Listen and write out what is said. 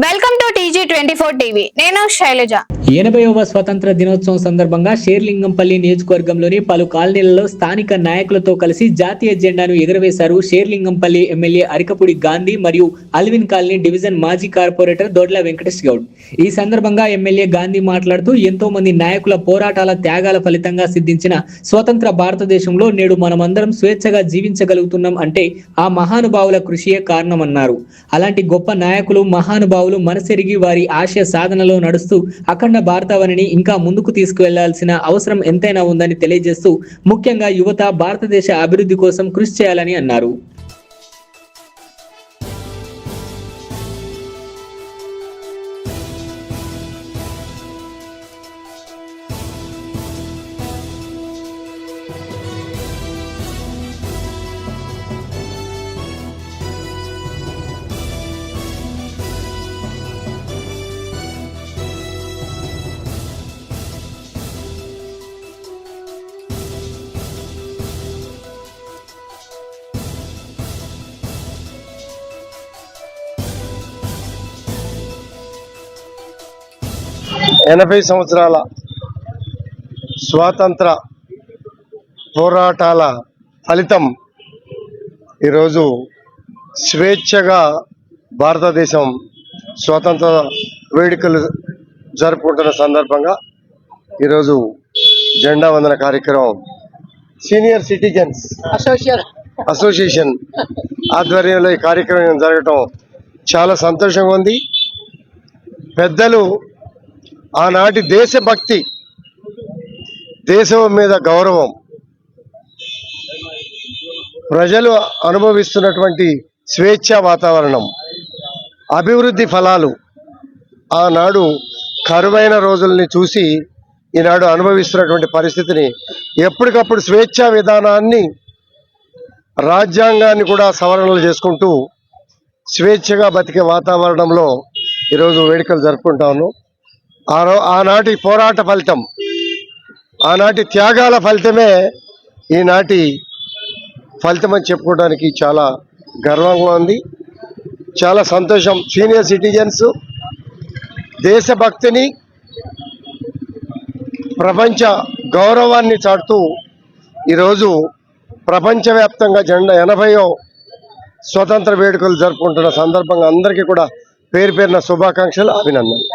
Welcome to TG24 TV. నేను శైలజ. 80వ స్వతంత్ర దినోత్సవం సందర్భంగా షేర్లింగంపల్లి నియోజకవర్గంలోని పలు కాలనీలలో స్థానిక నాయకులతో కలిసి జాతీయ జెండాను ఎగురవేశారు షేర్లింగంపల్లి ఎమ్మెల్యే అరికపూడి గాంధీ మరియు అల్విన్ కాలనీ డివిజన్ మాజీ కార్పొరేటర్ దొడ్ల వెంకటేష్ గౌడ్. ఈ సందర్భంగా ఎమ్మెల్యే గాంధీ మాట్లాడుతూ ఎంతో మంది నాయకుల పోరాటాల త్యాగాల ఫలితంగా సిద్ధించిన స్వతంత్ర భారతదేశంలో నేడు మనమందరం స్వేచ్ఛగా జీవించగలుగుతున్నాం అంటే ఆ మహానుభావుల కృషియే కారణమన్నారు. అలాంటి గొప్ప నాయకులు మహానుభావులు మనసెరిగి వారి ఆశయ సాధనలో నడుస్తూ అఖండ భారతావనిని ఇంకా ముందుకు తీసుకువెళ్లాల్సిన అవసరం ఎంతైనా ఉందని తెలియజేస్తూ ముఖ్యంగా యువత భారతదేశ అభివృద్ధి కోసం కృషి చేయాలని అన్నారు. ఎనభై సంవత్సరాల స్వాతంత్ర పోరాటాల ఫలితం ఈరోజు స్వేచ్ఛగా భారతదేశం స్వాతంత్ర వేడుకలు జరుపుకుంటున్న సందర్భంగా ఈరోజు జెండా వందన కార్యక్రమం సీనియర్ సిటిజన్స్ అసోసియేషన్ ఆధ్వర్యంలో ఈ కార్యక్రమం జరగటం చాలా సంతోషంగా ఉంది. పెద్దలు ఆనాటి దేశభక్తి, దేశం మీద గౌరవం, ప్రజలు అనుభవిస్తున్నటువంటి స్వేచ్ఛా వాతావరణం, అభివృద్ధి ఫలాలు ఆనాడు కరువైన రోజుల్ని చూసి ఈనాడు అనుభవిస్తున్నటువంటి పరిస్థితిని ఎప్పటికప్పుడు స్వేచ్ఛా విధానాన్ని, రాజ్యాంగాన్ని కూడా సవరణలు చేసుకుంటూ స్వేచ్ఛగా బతికే వాతావరణంలో ఈరోజు వేడుకలు జరుపుకుంటా ఉన్నాం. ఆనాటి పోరాట ఫలితం, ఆనాటి త్యాగాల ఫలితమే ఈనాటి ఫలితం అని చెప్పుకోవడానికి చాలా గర్వంగా ఉంది, చాలా సంతోషం. సీనియర్ సిటిజన్స్ దేశభక్తిని, ప్రపంచ గౌరవాన్ని చాటుతూ ఈరోజు ప్రపంచవ్యాప్తంగా జెండా 80వ స్వతంత్ర వేడుకలు జరుపుకుంటున్న సందర్భంగా అందరికీ కూడా పేరు పేరున శుభాకాంక్షలు, అభినందనలు.